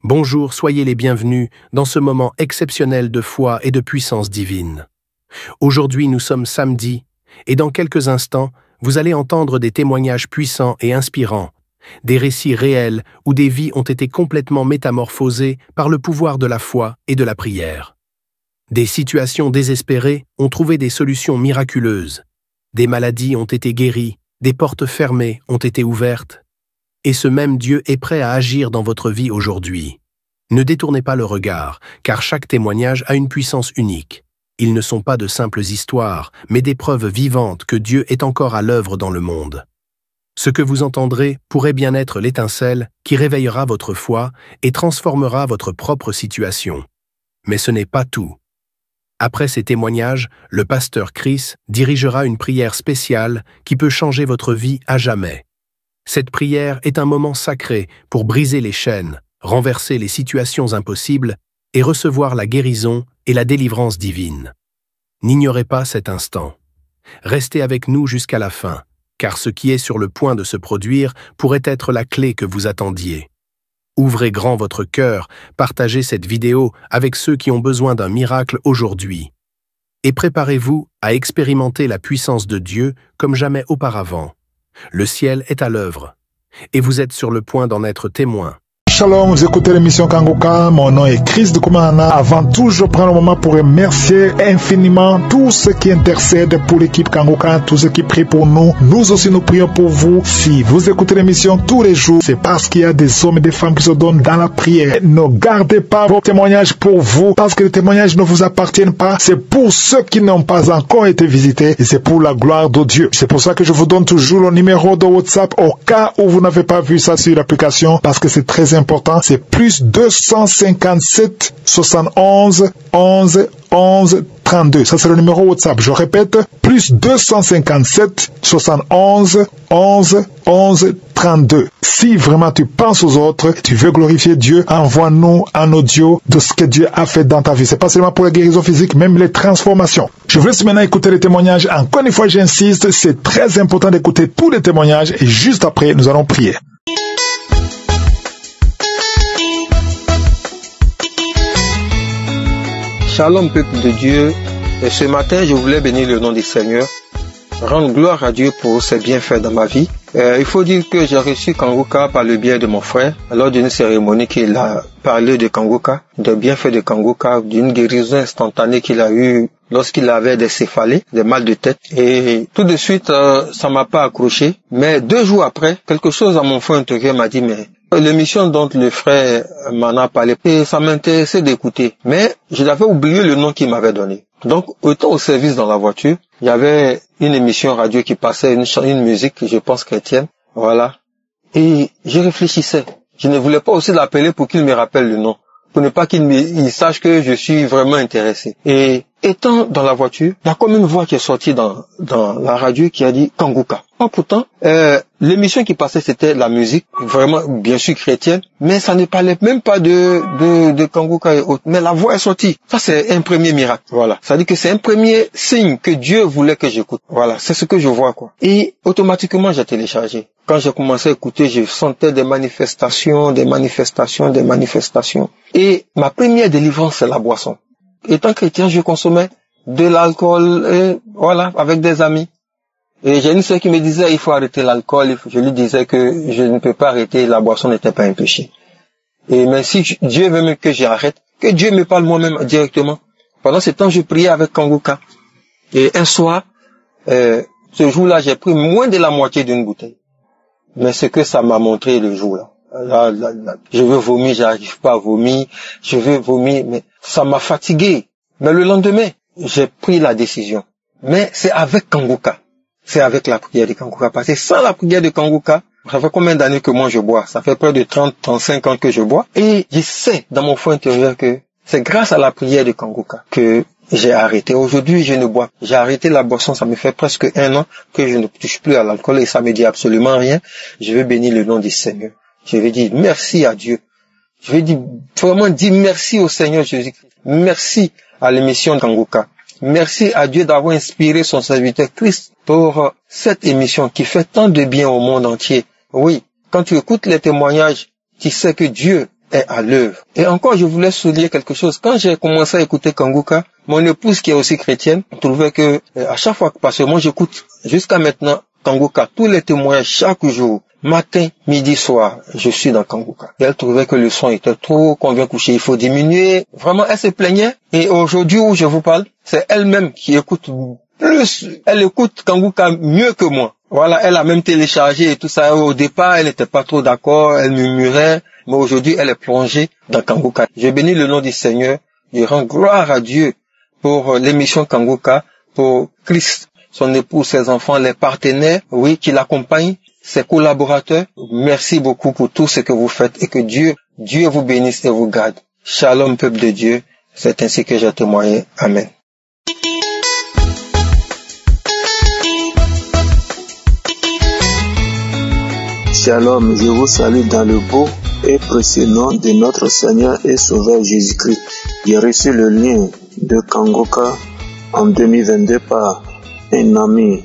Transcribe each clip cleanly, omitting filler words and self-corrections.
Bonjour, soyez les bienvenus dans ce moment exceptionnel de foi et de puissance divine. Aujourd'hui, nous sommes samedi, et dans quelques instants, vous allez entendre des témoignages puissants et inspirants, des récits réels où des vies ont été complètement métamorphosées par le pouvoir de la foi et de la prière. Des situations désespérées ont trouvé des solutions miraculeuses, des maladies ont été guéries, des portes fermées ont été ouvertes, et ce même Dieu est prêt à agir dans votre vie aujourd'hui. Ne détournez pas le regard, car chaque témoignage a une puissance unique. Ils ne sont pas de simples histoires, mais des preuves vivantes que Dieu est encore à l'œuvre dans le monde. Ce que vous entendrez pourrait bien être l'étincelle qui réveillera votre foi et transformera votre propre situation. Mais ce n'est pas tout. Après ces témoignages, le pasteur Chris dirigera une prière spéciale qui peut changer votre vie à jamais. Cette prière est un moment sacré pour briser les chaînes, renverser les situations impossibles et recevoir la guérison et la délivrance divine. N'ignorez pas cet instant. Restez avec nous jusqu'à la fin, car ce qui est sur le point de se produire pourrait être la clé que vous attendiez. Ouvrez grand votre cœur, partagez cette vidéo avec ceux qui ont besoin d'un miracle aujourd'hui. Et préparez-vous à expérimenter la puissance de Dieu comme jamais auparavant. Le ciel est à l'œuvre, et vous êtes sur le point d'en être témoin. Shalom, vous écoutez l'émission Kangoka, mon nom est Chris de Koumana. Avant tout, je prends le moment pour remercier infiniment tous ceux qui intercèdent pour l'équipe Kangoka, tous ceux qui prient pour nous. Nous aussi, nous prions pour vous. Si vous écoutez l'émission tous les jours, c'est parce qu'il y a des hommes et des femmes qui se donnent dans la prière. Ne gardez pas vos témoignages pour vous, parce que les témoignages ne vous appartiennent pas. C'est pour ceux qui n'ont pas encore été visités, et c'est pour la gloire de Dieu. C'est pour ça que je vous donne toujours le numéro de WhatsApp au cas où vous n'avez pas vu ça sur l'application, parce que c'est très important. C'est plus 257 71 11 11 32. Ça, c'est le numéro WhatsApp. Je répète, plus 257 71 11 11 32. Si vraiment tu penses aux autres, tu veux glorifier Dieu, envoie-nous un audio de ce que Dieu a fait dans ta vie. C'est pas seulement pour la guérison physique, même les transformations. Je vous laisse maintenant écouter les témoignages. Encore une fois, j'insiste, c'est très important d'écouter tous les témoignages et juste après, nous allons prier. Shalom peuple de Dieu, et ce matin je voulais bénir le nom du Seigneur, rendre gloire à Dieu pour ses bienfaits dans ma vie. Il faut dire que j'ai reçu Kangoka par le biais de mon frère, lors d'une cérémonie qu'il a parlé de Kangoka, des bienfaits de Kangoka, d'une guérison instantanée qu'il a eue lorsqu'il avait des céphalées, des mal de tête. Et tout de suite, ça m'a pas accroché, mais 2 jours après, quelque chose à mon fond intérieur m'a dit, mais l'émission dont le frère m'en a parlé, et ça m'intéressait d'écouter. Mais je l'avais oublié le nom qu'il m'avait donné. Donc, étant au service dans la voiture, il y avait une émission radio qui passait, une musique, je pense chrétienne. Voilà. Et je réfléchissais. Je ne voulais pas aussi l'appeler pour qu'il me rappelle le nom. Pour ne pas qu'il sache que je suis vraiment intéressé. Et étant dans la voiture, il y a comme une voix qui est sortie dans la radio qui a dit Kangoka. Pourtant, l'émission qui passait, c'était la musique, vraiment, bien sûr, chrétienne, mais ça ne parlait même pas de Kangoka et autres. Mais la voix est sortie. Ça, c'est un premier miracle. Voilà. Ça dit que c'est un premier signe que Dieu voulait que j'écoute. Voilà. C'est ce que je vois, quoi. Et automatiquement, j'ai téléchargé. Quand j'ai commencé à écouter, je sentais des manifestations. Et ma première délivrance, c'est la boisson. Étant chrétien, je consommais de l'alcool, voilà, avec des amis. Et j'ai une sœur qui me disait, il faut arrêter l'alcool. Je lui disais que je ne peux pas arrêter, la boisson n'était pas un péché. Et mais si Dieu veut même que j'arrête, que Dieu me parle moi-même directement. Pendant ce temps, je priais avec Kangoka. Et un soir, ce jour-là, j'ai pris moins de la moitié d'une bouteille. Mais ce que ça m'a montré le jour-là. Là, je veux vomir, j'arrive pas à vomir. Je veux vomir, mais ça m'a fatigué. Mais le lendemain, j'ai pris la décision. Mais c'est avec Kangoka. C'est avec la prière de Kangoka. Parce que sans la prière de Kangoka, ça fait combien d'années que moi je bois? Ça fait près de 35 ans que je bois. Et je sais dans mon fond intérieur que c'est grâce à la prière de Kangoka que j'ai arrêté. Aujourd'hui, je ne bois. J'ai arrêté la boisson. Ça me fait presque 1 an que je ne touche plus à l'alcool et ça me dit absolument rien. Je veux bénir le nom du Seigneur. Je vais dire merci à Dieu. Je vais vraiment dire merci au Seigneur Jésus-Christ. Merci à l'émission Kangoka. Merci à Dieu d'avoir inspiré son serviteur Christ pour cette émission qui fait tant de bien au monde entier. Oui, quand tu écoutes les témoignages, tu sais que Dieu est à l'œuvre. Et encore, je voulais souligner quelque chose. Quand j'ai commencé à écouter Kanguka, mon épouse qui est aussi chrétienne trouvait que à chaque fois, parce que moi j'écoute jusqu'à maintenant Kanguka, tous les témoignages chaque jour, matin, midi, soir, je suis dans Kanguka. Et elle trouvait que le son était trop, qu'on vient coucher, il faut diminuer. Vraiment, elle se plaignait. Et aujourd'hui où je vous parle, c'est elle-même qui écoute plus. Elle écoute Kanguka mieux que moi. Voilà, elle a même téléchargé et tout ça. Au départ, elle n'était pas trop d'accord, elle murmurait. Mais aujourd'hui, elle est plongée dans Kanguka. Je bénis le nom du Seigneur. Je rends gloire à Dieu pour l'émission Kanguka, pour Christ, son époux, ses enfants, les partenaires, oui, qui l'accompagnent, ses collaborateurs. Merci beaucoup pour tout ce que vous faites et que Dieu vous bénisse et vous garde. Shalom, peuple de Dieu. C'est ainsi que j'ai témoigné. Amen. Shalom, je vous salue dans le beau et précieux nom de notre Seigneur et Sauveur Jésus-Christ. J'ai reçu le lien de Kanguka en 2022 par un ami.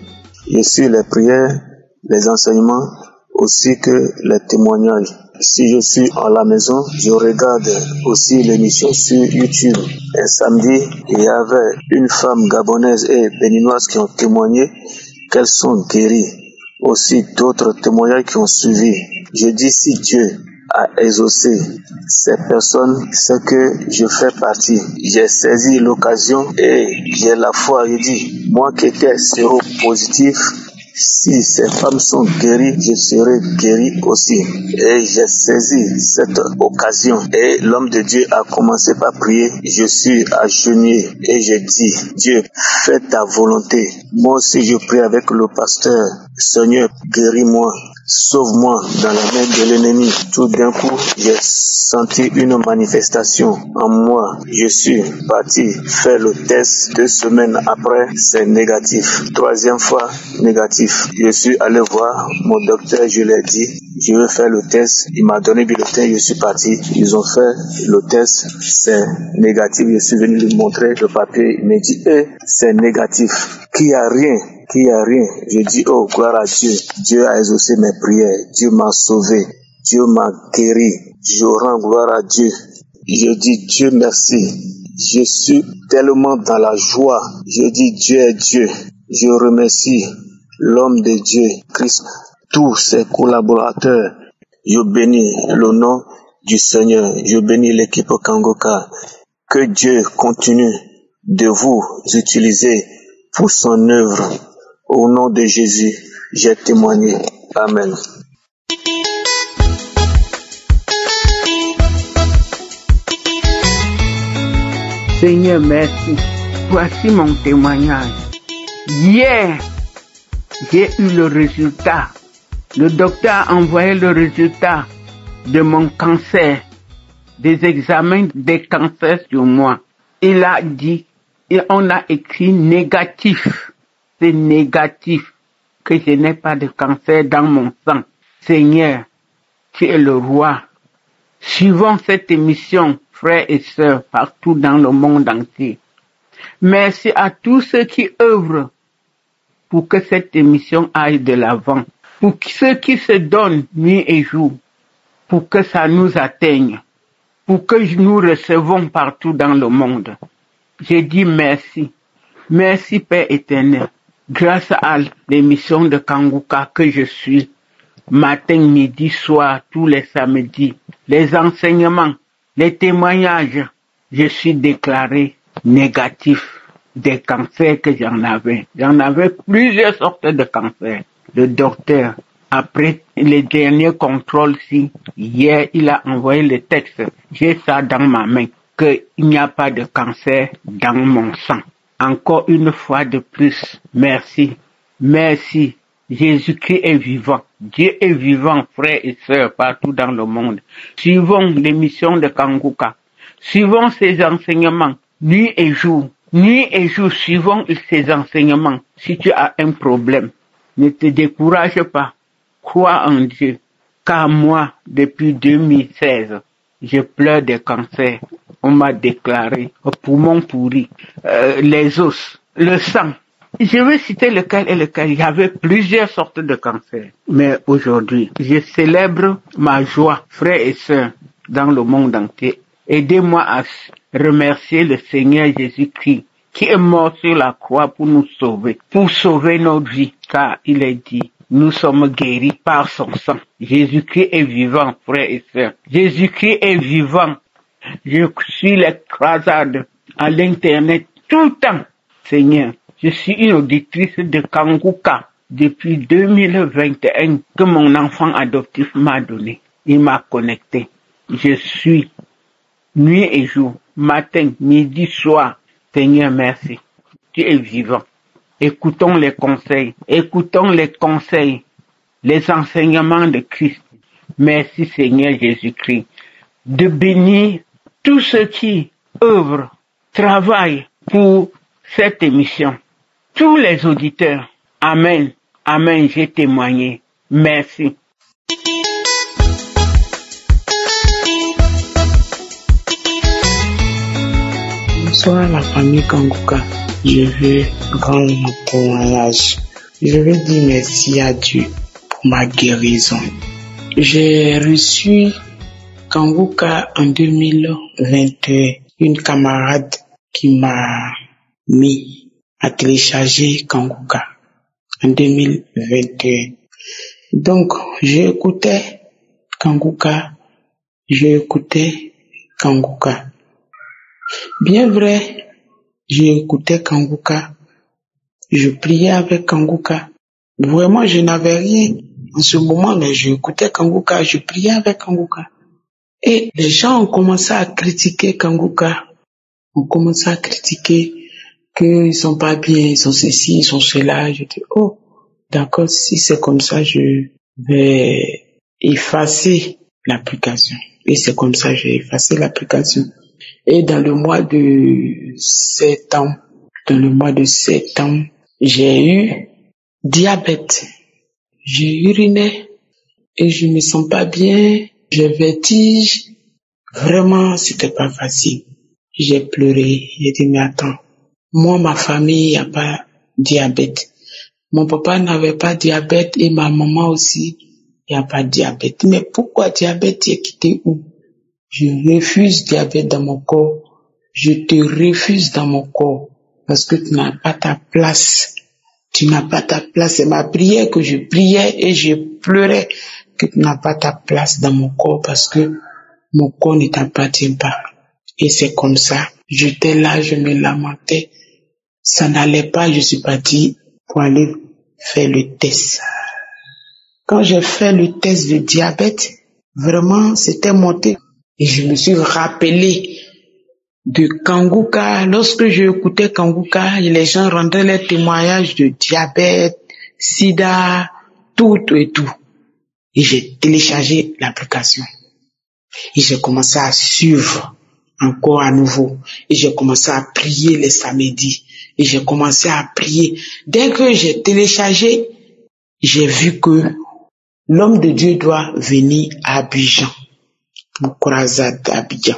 Je suis les prières, les enseignements, aussi que les témoignages. Si je suis à la maison, je regarde aussi l'émission sur YouTube. Un samedi, il y avait une femme gabonaise et béninoise qui ont témoigné qu'elles sont guéries. Aussi d'autres témoignages qui ont suivi. Je dis si Dieu a exaucé ces personnes, c'est que je fais partie. J'ai saisi l'occasion et j'ai la foi. Je dis, moi qui étais séropositif, si ces femmes sont guéries, je serai guéri aussi. Et j'ai saisi cette occasion. Et l'homme de Dieu a commencé par prier. Je suis agenouillé et je dis, Dieu, fais ta volonté. Moi aussi, je prie avec le pasteur. Seigneur, guéris-moi. Sauve-moi dans la main de l'ennemi. Tout d'un coup, j'ai senti une manifestation en moi. Je suis parti faire le test 2 semaines après, c'est négatif. 3e fois, négatif. Je suis allé voir mon docteur, je lui ai dit, je veux faire le test. Il m'a donné le bulletin, je suis parti. Ils ont fait le test, c'est négatif. Je suis venu lui montrer le papier. Il m'a dit, c'est négatif. Qu'il n'y a rien. Je dis, oh, gloire à Dieu. Dieu a exaucé mes prières. Dieu m'a sauvé. Dieu m'a guéri. Je rends gloire à Dieu. Je dis, Dieu merci. Je suis tellement dans la joie. Je dis, Dieu est Dieu. Je remercie l'homme de Dieu, Christ, tous ses collaborateurs. Je bénis le nom du Seigneur. Je bénis l'équipe Kanguka. Que Dieu continue de vous utiliser pour son œuvre. Au nom de Jésus, j'ai témoigné. Amen. Seigneur, merci. Voici mon témoignage. Hier, j'ai eu le résultat. Le docteur a envoyé le résultat de mon cancer, des examens des cancers sur moi. Il a dit, et on a écrit négatif. C'est négatif que je n'ai pas de cancer dans mon sang. Seigneur, tu es le roi. Suivons cette émission, frères et sœurs, partout dans le monde entier. Merci à tous ceux qui œuvrent pour que cette émission aille de l'avant. Pour ceux qui se donnent nuit et jour, pour que ça nous atteigne. Pour que nous recevons partout dans le monde. Je dis merci. Merci Père éternel. Grâce à l'émission de Kanguka que je suis, matin, midi, soir, tous les samedis, les enseignements, les témoignages, je suis déclaré négatif des cancers que j'en avais. J'en avais plusieurs sortes de cancers. Le docteur, après les derniers contrôles-ci, hier, il a envoyé le texte. J'ai ça dans ma main, qu'il n'y a pas de cancer dans mon sang. Encore une fois de plus, merci. Merci. Jésus-Christ est vivant. Dieu est vivant, frères et sœurs, partout dans le monde. Suivons l'émission de Kanguka. Suivons ses enseignements, nuit et jour. Nuit et jour, suivons ses enseignements. Si tu as un problème, ne te décourage pas. Crois en Dieu. Car moi, depuis 2016, je pleure des cancers. On m'a déclaré poumon pourri, les os, le sang. Je vais citer lequel et lequel. Il y avait plusieurs sortes de cancers. Mais aujourd'hui, je célèbre ma joie, frères et sœurs. dans le monde entier. Aidez-moi à remercier le Seigneur Jésus-Christ qui est mort sur la croix pour nous sauver, pour sauver notre vie, car il est dit, nous sommes guéris par son sang. Jésus-Christ est vivant, frères et sœurs. Jésus-Christ est vivant. Je suis les croisades à l'internet tout le temps. Seigneur, je suis une auditrice de Kanguka depuis 2021 que mon enfant adoptif m'a donné. Il m'a connecté. Je suis nuit et jour, matin, midi, soir. Seigneur, merci. Tu es vivant. Écoutons les conseils, les enseignements de Christ. Merci Seigneur Jésus-Christ de bénir tous ceux qui œuvrent, travaillent pour cette émission. Tous les auditeurs. Amen. Amen, j'ai témoigné. Merci. Bonsoir la famille Kanguka. Je veux rendre mon témoignage. Je veux dire merci à Dieu pour ma guérison. J'ai reçu Kanguka en 2021. Une camarade qui m'a mis à télécharger Kanguka en 2021. Donc, j'écoutais Kanguka. Bien vrai, j'écoutais Kanguka. Je priais avec Kanguka. Vraiment, je n'avais rien en ce moment, mais j'écoutais Kanguka, je priais avec Kanguka. Et les gens ont commencé à critiquer Kanguka. On commençait à critiquer qu'ils sont pas bien, ils sont ceci, ils sont cela. Je dis, oh, d'accord, si c'est comme ça, je vais effacer l'application. Et c'est comme ça, j'ai effacé l'application. Et dans le mois de septembre, j'ai eu diabète. J'ai uriné et je me sens pas bien. J'ai vertige. Vraiment, c'était pas facile. J'ai pleuré. J'ai dit, mais attends. Moi, ma famille, y a pas diabète. Mon papa n'avait pas diabète et ma maman aussi, y a pas diabète. Mais pourquoi diabète est quitté où? Je refuse diabète dans mon corps. Je te refuse dans mon corps. Parce que tu n'as pas ta place. Tu n'as pas ta place. C'est ma prière que je priais et je pleurais que tu n'as pas ta place dans mon corps parce que mon corps ne t'appartient pas. Et c'est comme ça. J'étais là, je me lamentais. Ça n'allait pas, je suis partie pour aller faire le test. Quand j'ai fait le test de diabète, vraiment, c'était monté. Et je me suis rappelé de Kanguka. Lorsque j'écoutais Kanguka, les gens rendaient les témoignages de diabète, sida, tout et tout. Et j'ai téléchargé l'application. Et j'ai commencé à suivre encore à nouveau. Et j'ai commencé à prier les samedis. Et j'ai commencé à prier. Dès que j'ai téléchargé, j'ai vu que l'homme de Dieu doit venir à Abidjan. Pour croisade à Abidjan.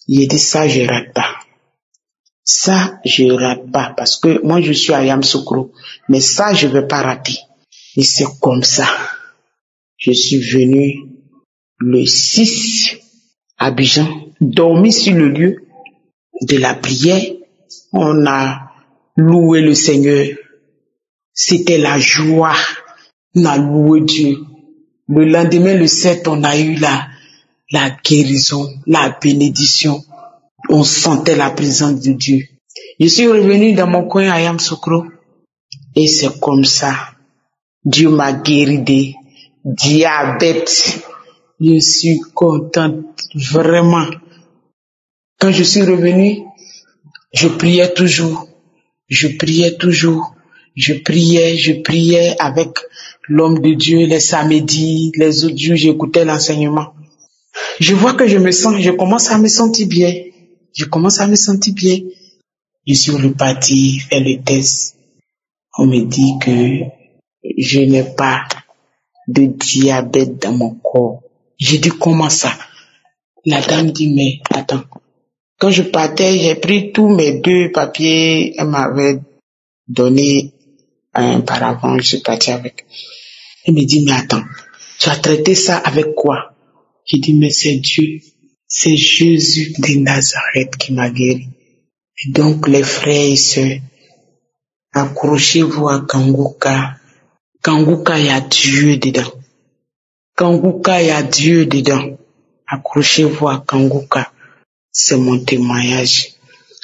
Il dit ça, je rate pas. Ça, je rate pas. Parce que moi, je suis à Yamoussoukro. Mais ça, je vais pas rater. Et c'est comme ça. Je suis venu le 6 à Abidjan, dormi sur le lieu de la prière. On a loué le Seigneur. C'était la joie. On a loué Dieu. Le lendemain, le 7, on a eu la guérison, la bénédiction. On sentait la présence de Dieu. Je suis revenu dans mon coin à Yamoussoukro. Et c'est comme ça. Dieu m'a guéri de diabète. Je suis contente, vraiment. Quand je suis revenu, je priais toujours. Je priais avec l'homme de Dieu les samedis, les autres jours, j'écoutais l'enseignement. Je vois que je commence à me sentir bien. Je suis reparti faire le test. On me dit que je n'ai pas de diabète dans mon corps. J'ai dit, comment ça? La dame dit, mais attends. Quand je partais, j'ai pris tous mes 2 papiers. Elle m'avait donné un paravent, je suis parti avec. Elle me dit, mais attends, tu as traité ça avec quoi? J'ai dit, mais c'est Dieu, c'est Jésus de Nazareth qui m'a guéri. Et donc, les frères et sœurs, accrochez-vous à Kanguka. Kanguka, il y a Dieu dedans. Kanguka, il y a Dieu dedans. Accrochez-vous à Kanguka. C'est mon témoignage.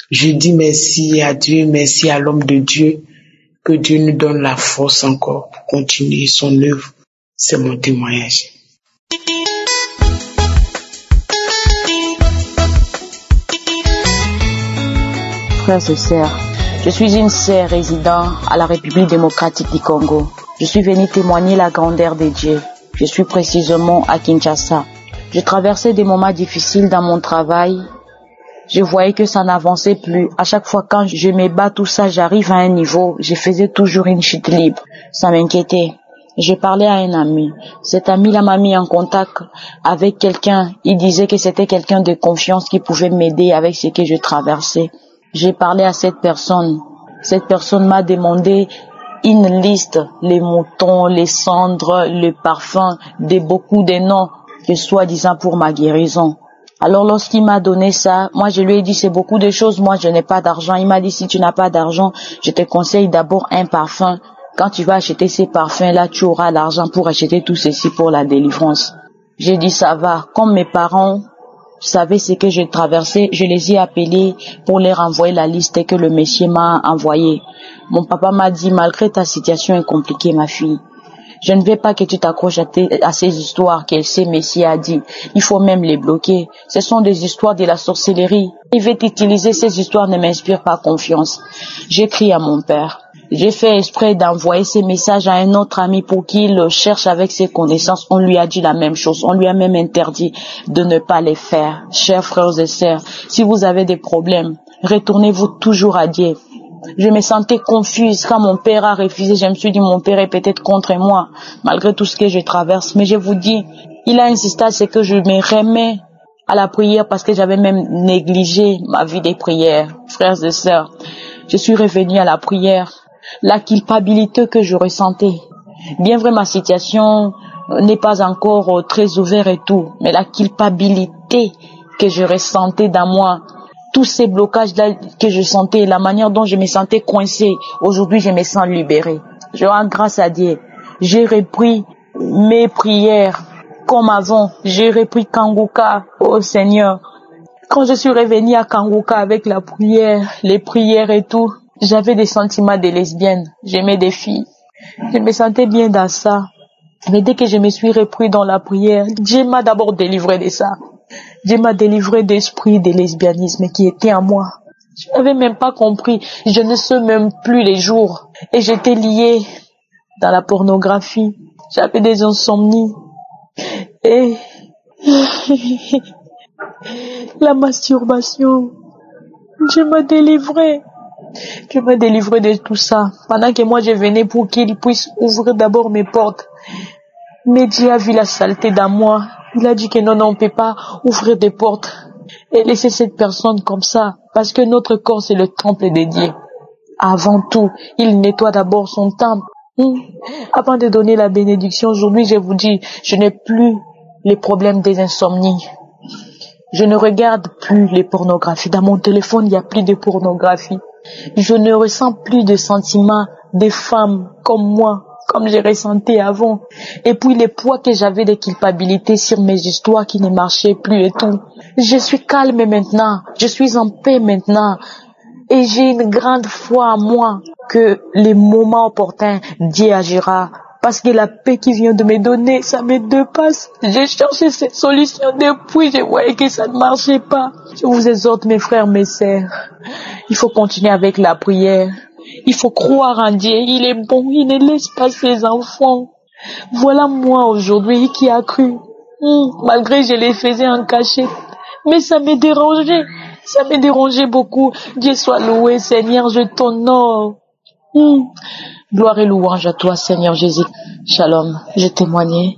Je dis merci à Dieu, merci à l'homme de Dieu, que Dieu nous donne la force encore pour continuer son œuvre. C'est mon témoignage. Frères et sœurs, je suis une sœur résidant à la République démocratique du Congo. Je suis venue témoigner la grandeur de Dieu. Je suis précisément à Kinshasa. Je traversais des moments difficiles dans mon travail. Je voyais que ça n'avançait plus. À chaque fois quand je me bats tout ça, j'arrive à un niveau, je faisais toujours une chute libre. Ça m'inquiétait. Je parlais à un ami. Cet ami-là m'a mis en contact avec quelqu'un. Il disait que c'était quelqu'un de confiance qui pouvait m'aider avec ce que je traversais. J'ai parlé à cette personne. Cette personne m'a demandé une liste, les moutons, les cendres, le parfum, beaucoup de noms, que soi-disant pour ma guérison. Alors lorsqu'il m'a donné ça, moi je lui ai dit c'est beaucoup de choses, moi je n'ai pas d'argent. Il m'a dit si tu n'as pas d'argent, je te conseille d'abord un parfum. Quand tu vas acheter ces parfums-là, tu auras l'argent pour acheter tout ceci pour la délivrance. J'ai dit ça va. Comme mes parents savaient ce que j'ai traversé, je les ai appelés pour leur envoyer la liste que le monsieur m'a envoyée. Mon papa m'a dit malgré ta situation est compliquée ma fille, je ne veux pas que tu t'accroches à ces histoires que ce Messie a dit. Il faut même les bloquer. Ce sont des histoires de la sorcellerie. Il veut t'utiliser, ces histoires ne m'inspirent pas confiance. J'ai crié à mon père. J'ai fait exprès d'envoyer ces messages à un autre ami pour qu'il le cherche avec ses connaissances. On lui a dit la même chose. On lui a même interdit de ne pas les faire. Chers frères et sœurs, si vous avez des problèmes, retournez-vous toujours à Dieu. Je me sentais confuse quand mon père a refusé. Je me suis dit, mon père est peut-être contre moi, malgré tout ce que je traverse. Mais je vous dis, il a insisté à ce que je me remets à la prière parce que j'avais même négligé ma vie des prières. Frères et sœurs, je suis revenue à la prière. La culpabilité que je ressentais. Bien vrai, ma situation n'est pas encore très ouverte et tout, mais la culpabilité que je ressentais dans moi, tous ces blocages-là que je sentais, la manière dont je me sentais coincée, aujourd'hui je me sens libérée. Je rends grâce à Dieu. J'ai repris mes prières comme avant. J'ai repris Kanguka, oh Seigneur. Quand je suis revenue à Kanguka avec la prière, les prières et tout, j'avais des sentiments de lesbienne. J'aimais des filles. Je me sentais bien dans ça. Mais dès que je me suis repris dans la prière, Dieu m'a d'abord délivré de ça. Dieu m'a délivré d'esprit de lesbianisme qui était en moi. Je n'avais même pas compris. Je ne sais même plus les jours. Et j'étais liée dans la pornographie. J'avais des insomnies. Et la masturbation. Dieu m'a délivré. Dieu m'a délivré de tout ça. Pendant que moi je venais pour qu'il puisse ouvrir d'abord mes portes. Mais Dieu a vu la saleté dans moi. Il a dit que non, on ne peut pas ouvrir des portes et laisser cette personne comme ça. Parce que notre corps, c'est le temple de Dieu. Avant tout, il nettoie d'abord son temple. Avant de donner la bénédiction, aujourd'hui, je vous dis, je n'ai plus les problèmes des insomnies. Je ne regarde plus les pornographies. Dans mon téléphone, il n'y a plus de pornographie. Je ne ressens plus de sentiments des femmes comme moi, comme j'ai ressenti avant. Et puis les poids que j'avais de culpabilité sur mes histoires qui ne marchaient plus et tout. Je suis calme maintenant. Je suis en paix maintenant. Et j'ai une grande foi en moi que les moments opportuns, Dieu agira. Parce que la paix qu'il vient de me donner, ça me dépasse. J'ai cherché cette solution depuis, je voyais que ça ne marchait pas. Je vous exhorte, mes frères, mes sœurs. Il faut continuer avec la prière. Il faut croire en Dieu. Il est bon. Il ne laisse pas ses enfants. Voilà moi aujourd'hui qui a cru. Malgré je les faisais en cachette. Mais ça me dérangeait. Ça me dérangeait beaucoup. Dieu soit loué, Seigneur, je t'honore. Gloire et louange à toi, Seigneur Jésus. Shalom, je témoignais.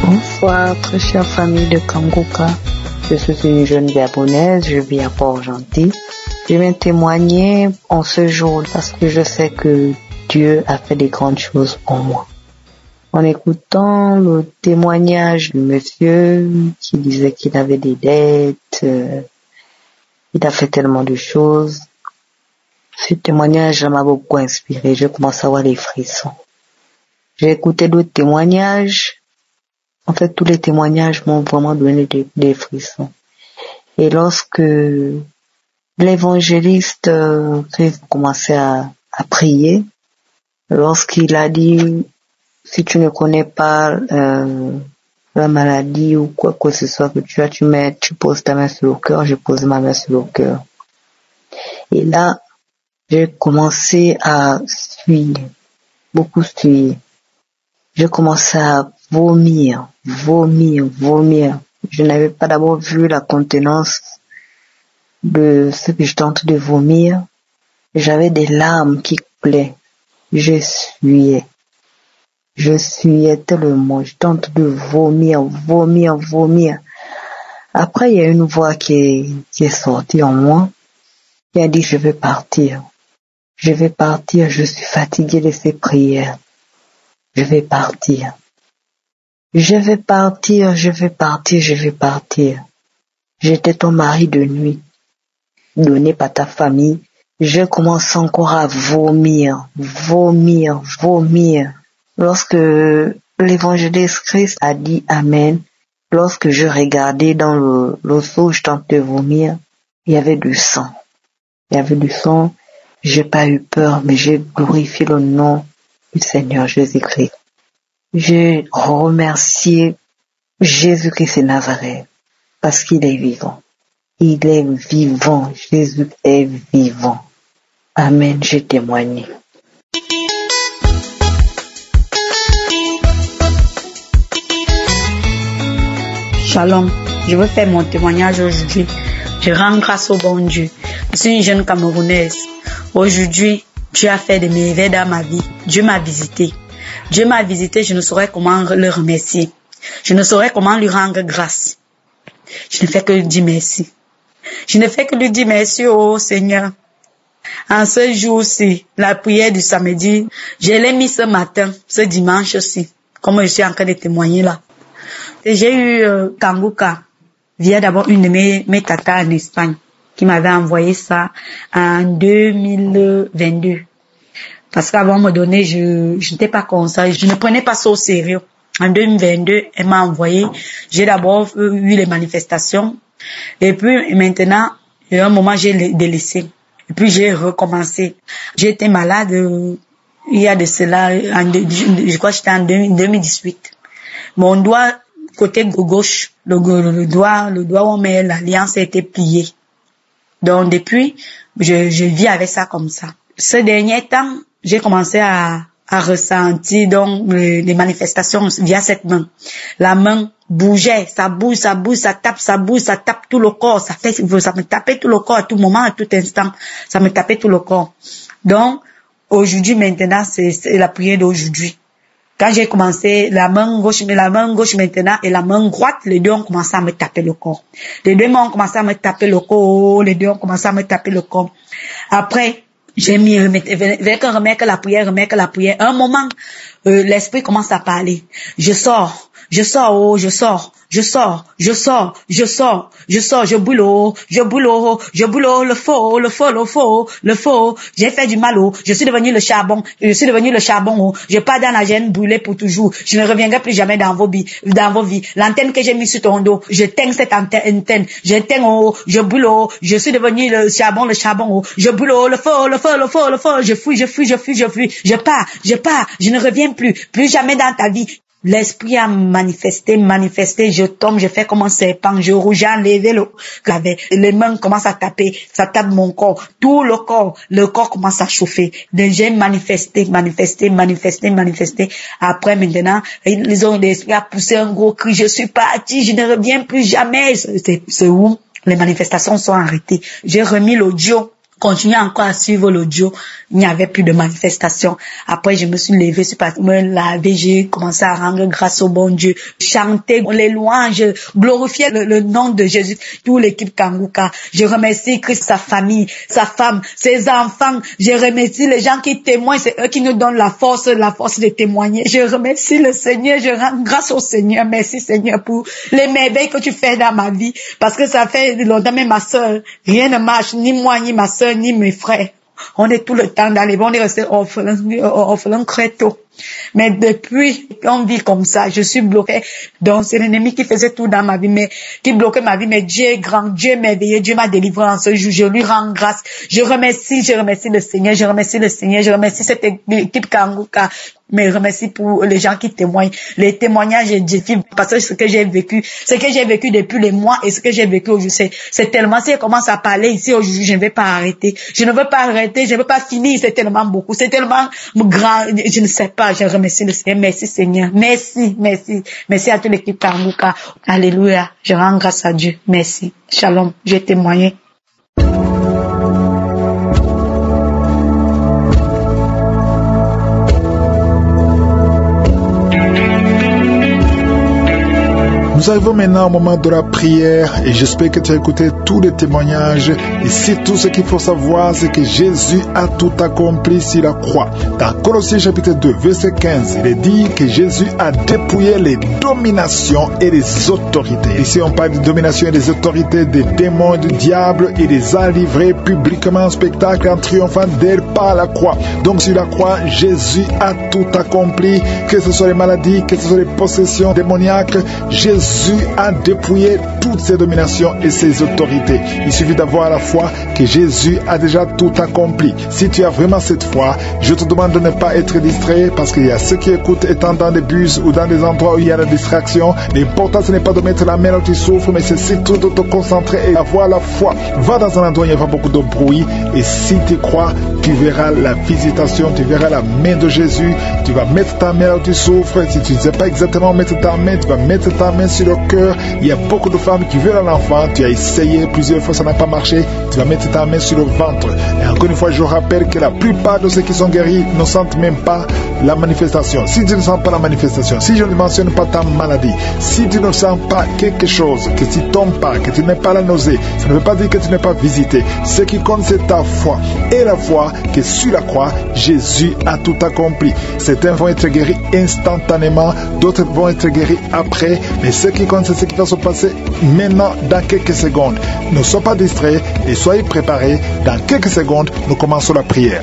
Bonsoir, très chère famille de Kanguka. Je suis une jeune gabonaise, je vis à Port-Gentil. Je viens témoigner en ce jour parce que je sais que Dieu a fait des grandes choses pour moi. En écoutant le témoignage du monsieur qui disait qu'il avait des dettes, il a fait tellement de choses. Ce témoignage m'a beaucoup inspiré. Je commence à avoir des frissons. J'ai écouté d'autres témoignages. En fait, tous les témoignages m'ont vraiment donné des frissons. Et lorsque l'évangéliste Christ commençait à prier, lorsqu'il a dit, si tu ne connais pas la maladie ou quoi que ce soit que tu as, tu poses ta main sur le cœur, je pose ma main sur le cœur. Et là, j'ai commencé à suer, beaucoup suer. J'ai commencé à vomir. Je n'avais pas d'abord vu la contenance de ce que j'étais en train de vomir. J'avais des larmes qui coulaient. Je suyais tellement. J'étais en train de vomir. Après, il y a une voix qui est sortie en moi, qui a dit, je vais partir, je suis fatiguée de ces prières. Je vais partir. J'étais ton mari de nuit, donné par ta famille. Je commence encore à vomir. Lorsque l'évangéliste Christ a dit Amen, lorsque je regardais dans le seau où je tentais de vomir, il y avait du sang. J'ai pas eu peur, mais j'ai glorifié le nom du Seigneur Jésus-Christ. J'ai remercié Jésus-Christ de Nazareth parce qu'il est vivant. Il est vivant. Jésus est vivant. Amen. J'ai témoigné. Shalom. Je veux faire mon témoignage aujourd'hui. Je rends grâce au bon Dieu. Je suis une jeune Camerounaise. Aujourd'hui, Dieu a fait des merveilles dans ma vie. Dieu m'a visité. Je ne saurais comment le remercier. Je ne saurais comment lui rendre grâce. Je ne fais que lui dire merci. Oh Seigneur. En ce jour-ci, la prière du samedi, je l'ai mis ce matin, ce dimanche aussi, comme je suis en train de témoigner là. Et j'ai eu Kanguka, via d'abord une de mes tatas en Espagne, qui m'avait envoyé ça en 2022. Parce qu'avant de me donner, je n'étais pas comme ça, je ne prenais pas ça au sérieux. En 2022, elle m'a envoyé, j'ai d'abord eu les manifestations, et puis maintenant, il y a un moment, j'ai délaissé. Et puis j'ai recommencé. J'ai été malade, il y a de cela, je crois que c'était en 2018. Mon doigt, côté gauche, le doigt où on met l'alliance a été plié. Donc depuis, je vis avec ça comme ça. Ce dernier temps, j'ai commencé à ressentir donc les manifestations via cette main. La main bougeait, ça bouge, ça tape tout le corps, ça me tapait tout le corps à tout moment, à tout instant, ça me tapait tout le corps. Donc aujourd'hui maintenant, c'est la prière d'aujourd'hui. Quand j'ai commencé, la main gauche maintenant et la main droite, les deux ont commencé à me taper le corps. Les deux mains ont commencé à me taper le corps. Après, j'ai mis remettre la prière. Un moment, l'esprit commence à parler. Je sors, je boule, le feu, j'ai fait du mal, je suis devenu le charbon, je pars dans la gêne brûlée pour toujours, je ne reviendrai plus jamais dans vos vies, l'antenne que j'ai mise sur ton dos, je teins cette antenne, je brûle, je suis devenu le charbon, je brûle, le feu, je fuis, je pars, je ne reviens plus jamais dans ta vie. L'esprit a manifesté, je tombe, je fais comme un serpent, je rouge, j'ai enlevé les mains commencent à taper, ça tape mon corps, tout le corps commence à chauffer. J'ai manifesté. Après maintenant, l'esprit a poussé un gros cri, je suis parti, je ne reviens plus jamais. C'est où les manifestations sont arrêtées. J'ai remis l'audio continué encore à suivre l'audio. Il n'y avait plus de manifestation. Après, je me suis levée, suis partie me laver, j'ai commencé à rendre grâce au bon Dieu, chanter les louanges, glorifier le nom de Jésus, toute l'équipe Kanguka. Je remercie Christ, sa famille, sa femme, ses enfants. Je remercie les gens qui témoignent, c'est eux qui nous donnent la force de témoigner. Je remercie le Seigneur, je rends grâce au Seigneur. Merci Seigneur pour les merveilles que tu fais dans ma vie, parce que ça fait longtemps, mais ma soeur, rien ne marche, ni moi, ni ma soeur, ni mes frères. On est tout le temps dans les bons, on est resté orphelin très tôt. Mais depuis qu'on vit comme ça, je suis bloquée. Donc c'est l'ennemi qui faisait tout dans ma vie, mais qui bloquait ma vie. Mais Dieu est grand, Dieu est merveilleux, Dieu m'a délivré en ce jour. Je lui rends grâce. Je remercie le Seigneur, je remercie cette équipe Kanguka. Mais je remercie pour les gens qui témoignent. Les témoignages édifient, parce que ce que j'ai vécu depuis les mois et ce que j'ai vécu aujourd'hui, c'est tellement, si je commence à parler ici aujourd'hui, je ne vais pas arrêter. Je ne veux pas arrêter, je ne veux pas finir, c'est tellement beaucoup, c'est tellement grand, je ne sais pas, je remercie le Seigneur. Merci Seigneur. Merci à toute l'équipe Kanguka. Alléluia. Je rends grâce à Dieu. Merci. Shalom. J'ai témoigné. Nous arrivons maintenant au moment de la prière et j'espère que tu as écouté tous les témoignages. Ici, tout ce qu'il faut savoir, c'est que Jésus a tout accompli sur la croix. Dans Colossiens chapitre 2, verset 15, il est dit que Jésus a dépouillé les dominations et les autorités. Ici, on parle de domination et des autorités des démons et du diable et les a livrés publiquement en spectacle en triomphant d'elle par la croix. Donc, sur la croix, Jésus a tout accompli, que ce soit les maladies, que ce soit les possessions démoniaques. Jésus a dépouillé toutes ces dominations et ces autorités. Il suffit d'avoir la foi que Jésus a déjà tout accompli. Si tu as vraiment cette foi, je te demande de ne pas être distrait, parce qu'il y a ceux qui écoutent étant dans des bus ou dans des endroits où il y a la distraction. L'important, ce n'est pas de mettre la main là où tu souffres, mais c'est surtout de te concentrer et avoir la foi. Va dans un endroit où il y a pas beaucoup de bruit, et si tu crois, tu verras la visitation, tu verras la main de Jésus. Tu vas mettre ta main là où tu souffres. Si tu ne sais pas exactement mettre ta main, tu vas mettre ta main sur le cœur. Il y a beaucoup de femmes qui veulent un enfant. Tu as essayé plusieurs fois, ça n'a pas marché. Tu vas mettre ta main sur le ventre. Et encore une fois, je rappelle que la plupart de ceux qui sont guéris ne sentent même pas la manifestation. Si tu ne sens pas la manifestation, si je ne mentionne pas ta maladie, si tu ne sens pas quelque chose, que tu ne tombes pas, que tu n'es pas la nausée, ça ne veut pas dire que tu n'es pas visité. Ce qui compte, c'est ta foi. Et la foi que sur la croix, Jésus a tout accompli. Certains vont être guéris instantanément, d'autres vont être guéris après. Mais ce qui compte, c'est ce qui va se passer maintenant, dans quelques secondes. Ne sois pas distrait et soyez préparés. Dans quelques secondes, nous commençons la prière.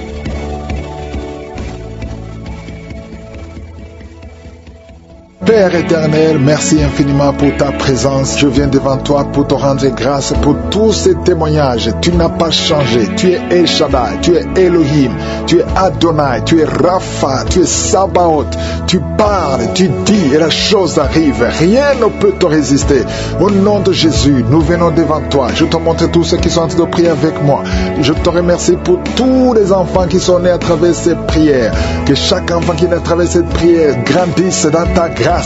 Père éternel, merci infiniment pour ta présence. Je viens devant toi pour te rendre grâce pour tous ces témoignages. Tu n'as pas changé. Tu es El Shaddai, tu es Elohim, tu es Adonai, tu es Rapha, tu es Sabaoth. Tu parles, tu dis et la chose arrive. Rien ne peut te résister. Au nom de Jésus, nous venons devant toi. Je te montre tous ceux qui sont en train de prier avec moi. Je te remercie pour tous les enfants qui sont nés à travers ces prières. Que chaque enfant qui est né à travers cette prière grandisse dans ta grâce.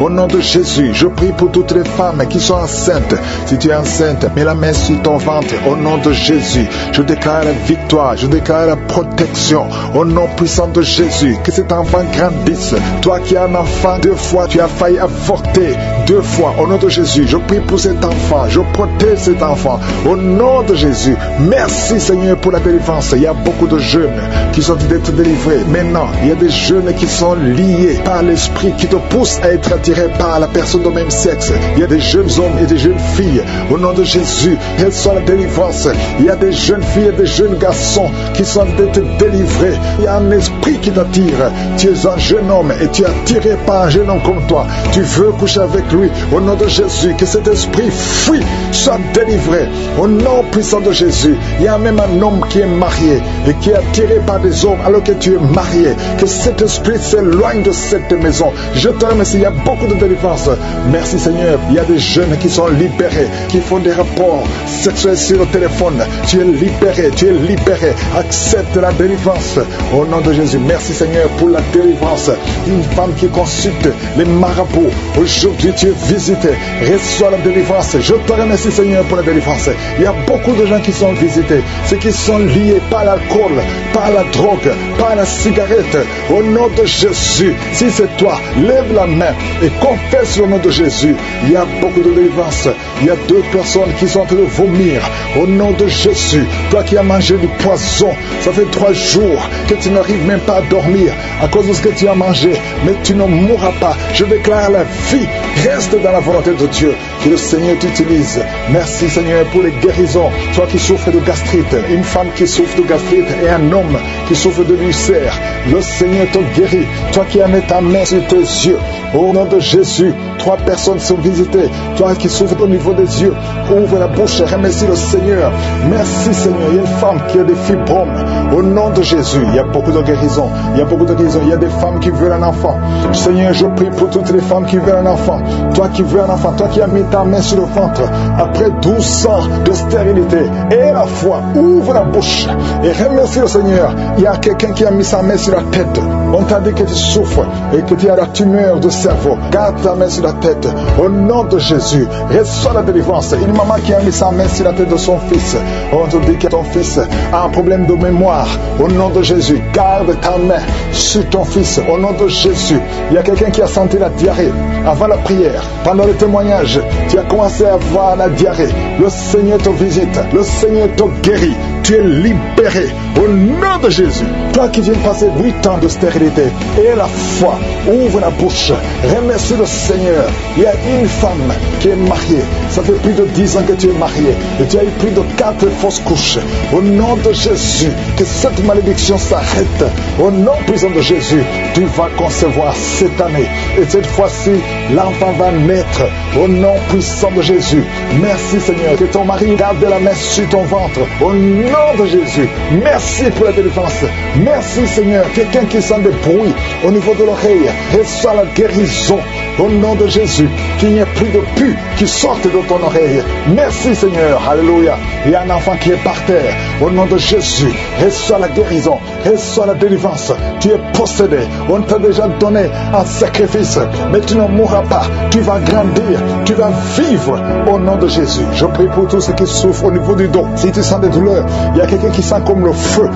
Au nom de Jésus, je prie pour toutes les femmes qui sont enceintes. Si tu es enceinte, mets la main sur ton ventre. Au nom de Jésus, je déclare la victoire, je déclare la protection. Au nom puissant de Jésus, que cet enfant grandisse. Toi qui as un enfant, 2 fois, tu as failli avorter 2 fois. Au nom de Jésus, je prie pour cet enfant, je protège cet enfant. Au nom de Jésus, merci Seigneur pour la délivrance. Il y a beaucoup de jeunes qui sont d'être délivrés. Maintenant, il y a des jeunes qui sont liés par l'esprit qui te pousse à être attiré par la personne du même sexe. Il y a des jeunes hommes et des jeunes filles. Au nom de Jésus, reçois la délivrance. Il y a des jeunes filles et des jeunes garçons qui sont d'être délivrés. Il y a un esprit qui t'attire. Tu es un jeune homme et tu es attiré par un jeune homme comme toi. Tu veux coucher avec lui. Au nom de Jésus, que cet esprit fuit, soit délivré. Au nom puissant de Jésus, il y a même un homme qui est marié et qui est attiré par des hommes alors que tu es marié. Que cet esprit s'éloigne de cette maison. Je te remercie, il y a beaucoup de délivrance. Merci Seigneur, il y a des jeunes qui sont libérés, qui font des rapports sexuels sur le téléphone. Tu es libéré, tu es libéré. Accepte la délivrance au nom de Jésus. Merci Seigneur pour la délivrance. Une femme qui consulte les marabouts, aujourd'hui tu tu es visité. Reçois la délivrance. Je te remercie, Seigneur, pour la délivrance. Il y a beaucoup de gens qui sont visités, ceux qui sont liés par l'alcool, par la drogue, par la cigarette. Au nom de Jésus, si c'est toi, lève la main et confesse le nom de Jésus. Il y a beaucoup de délivrance. Il y a 2 personnes qui sont en train de vomir. Au nom de Jésus, toi qui as mangé du poison, ça fait 3 jours que tu n'arrives même pas à dormir à cause de ce que tu as mangé, mais tu ne mourras pas. Je déclare la vie. Reste dans la volonté de Dieu. Que le Seigneur t'utilise. Merci, Seigneur, pour les guérisons. Toi qui souffres de gastrite, une femme qui souffre de gastrite et un homme qui souffre de l'ulcère, le Seigneur te guérit. Toi qui as mis ta main sur tes yeux, au nom de Jésus, 3 personnes sont visitées. Toi qui souffres au niveau des yeux, ouvre la bouche et remercie le Seigneur. Merci, Seigneur. Il y a une femme qui a des fibromes. Au nom de Jésus, il y a beaucoup de guérisons. Il y a beaucoup de guérisons. Il y a des femmes qui veulent un enfant. Seigneur, je prie pour toutes les femmes qui veulent un enfant. Toi qui veux un enfant, toi qui as mis ta main sur le ventre, après 12 ans de stérilité, et la foi, ouvre la bouche et remercie le Seigneur. Il y a quelqu'un qui a mis sa main sur la tête. On t'a dit que tu souffres et que tu as la tumeur de cerveau. Garde ta main sur la tête. Au nom de Jésus, reçois la délivrance. Une maman qui a mis sa main sur la tête de son fils. On te dit que ton fils a un problème de mémoire. Au nom de Jésus, garde ta main sur ton fils. Au nom de Jésus, il y a quelqu'un qui a senti la diarrhée avant la prière. Pendant le témoignage, tu as commencé à voir la diarrhée. Le Seigneur te visite. Le Seigneur te guérit. Tu es libéré au nom de Jésus. Toi qui viens passer 8 ans de stérilité, et la foi, ouvre la bouche, remercie le Seigneur. Il y a une femme qui est mariée. Ça fait plus de 10 ans que tu es mariée et tu as eu plus de 4 fausses couches. Au nom de Jésus, que cette malédiction s'arrête. Au nom puissant de Jésus, tu vas concevoir cette année. Et cette fois-ci, l'enfant va naître. Au nom puissant de Jésus. Merci, Seigneur, que ton mari garde la main sur ton ventre. Au nom de Jésus, merci pour la délivrance. Merci, Seigneur. Quelqu'un qui sent des bruits au niveau de l'oreille, reçoit la guérison. Au nom de Jésus, qu'il n'y ait plus de pus qui sortent de ton oreille. Merci, Seigneur. Alléluia. Il y a un enfant qui est par terre. Au nom de Jésus, reçois la guérison, reçois la délivrance. Tu es possédé. On t'a déjà donné un sacrifice, mais tu ne mourras pas. Tu vas grandir, tu vas vivre. Au nom de Jésus, je prie pour tous ceux qui souffrent au niveau du dos. Si tu sens des douleurs, il y a quelqu'un qui sent comme le feu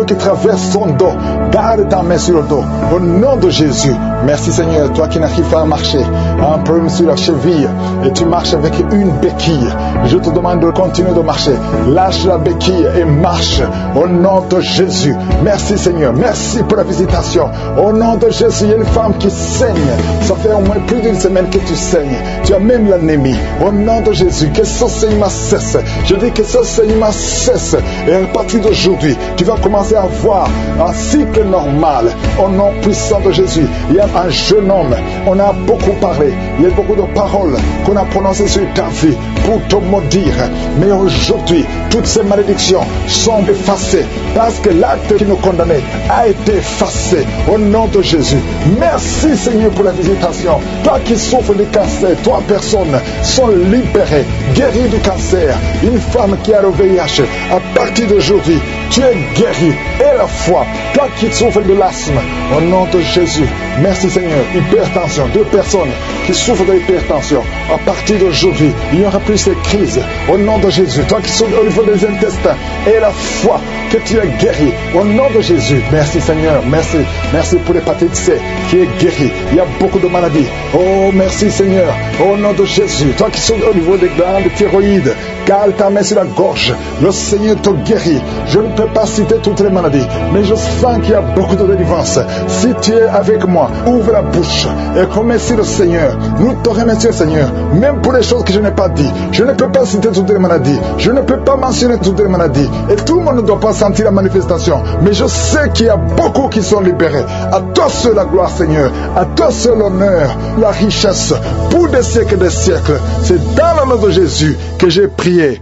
qui traverse son dos. Garde ta main sur le dos. Au nom de Jésus, merci, Seigneur. Toi qui n'arrives pas à marcher, un problème sur la cheville, et tu marches avec une béquille, je te demande de continuer de marcher. Lâche la béquille et marche. Au nom de Jésus, merci, Seigneur. Merci pour la visitation. Au nom de Jésus, il y a une femme qui saigne. Ça fait au moins plus d'une semaine que tu saignes. Tu as même l'anémie. Au nom de Jésus, que ce saignement cesse. Je dis que ce saignement cesse. Et à partir d'aujourd'hui, tu vas commencer à avoir un cycle normal. Au nom puissant de Jésus, il y a un jeune homme. On a beaucoup parlé. Il y a beaucoup de paroles qu'on a prononcées sur ta vie pour te maudire. Mais aujourd'hui, toutes ces malédictions sont effacées parce que l'acte qui nous condamnait a été effacé. Au nom de Jésus, merci, Seigneur, pour la visitation. Toi qui souffres du cancer, 3 personnes sont libérées, guéries du cancer. Une femme qui a le VIH, à partir d'aujourd'hui, tu es guéri. Et la foi, toi qui souffres de l'asthme, au nom de Jésus, merci, Seigneur. Hypertension, 2 personnes qui souffrent de l'hypertension, à partir d'aujourd'hui, il n'y aura plus ces crises. Au nom de Jésus, toi qui souffres au niveau des intestins, et la foi que tu es guéri. Au nom de Jésus, merci, Seigneur. Merci, merci pour l'hépatite C qui est guéri. Il y a beaucoup de maladies. Oh, merci, Seigneur. Au nom de Jésus, toi qui souffres au niveau des glandes thyroïdes, garde ta main sur la gorge. Le Seigneur te guérit. Je ne peux pas citer toutes les maladies, mais je sens qu'il y a beaucoup de délivrance. Si tu es avec moi, ouvre la bouche et remercie le Seigneur. Nous te remercions, Seigneur, même pour les choses que je n'ai pas dit. Je ne peux pas citer toutes les maladies. Je ne peux pas mentionner toutes les maladies. Et tout le monde ne doit pas sentir la manifestation. Mais je sais qu'il y a beaucoup qui sont libérés. À toi seul la gloire, Seigneur. À toi seul l'honneur, la richesse, pour des siècles et des siècles. C'est dans le nom de Jésus que j'ai prié.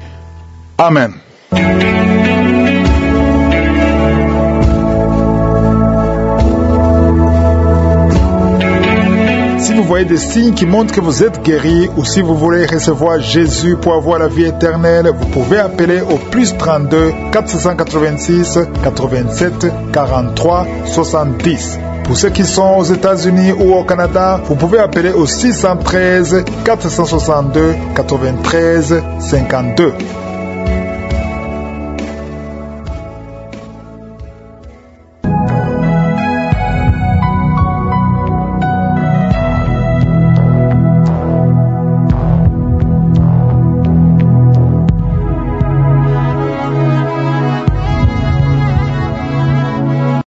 Amen. Si vous voyez des signes qui montrent que vous êtes guéri, ou si vous voulez recevoir Jésus pour avoir la vie éternelle, vous pouvez appeler au plus 32 486 87 43 70. Pour ceux qui sont aux États-Unis ou au Canada, vous pouvez appeler au 613 462 93 52.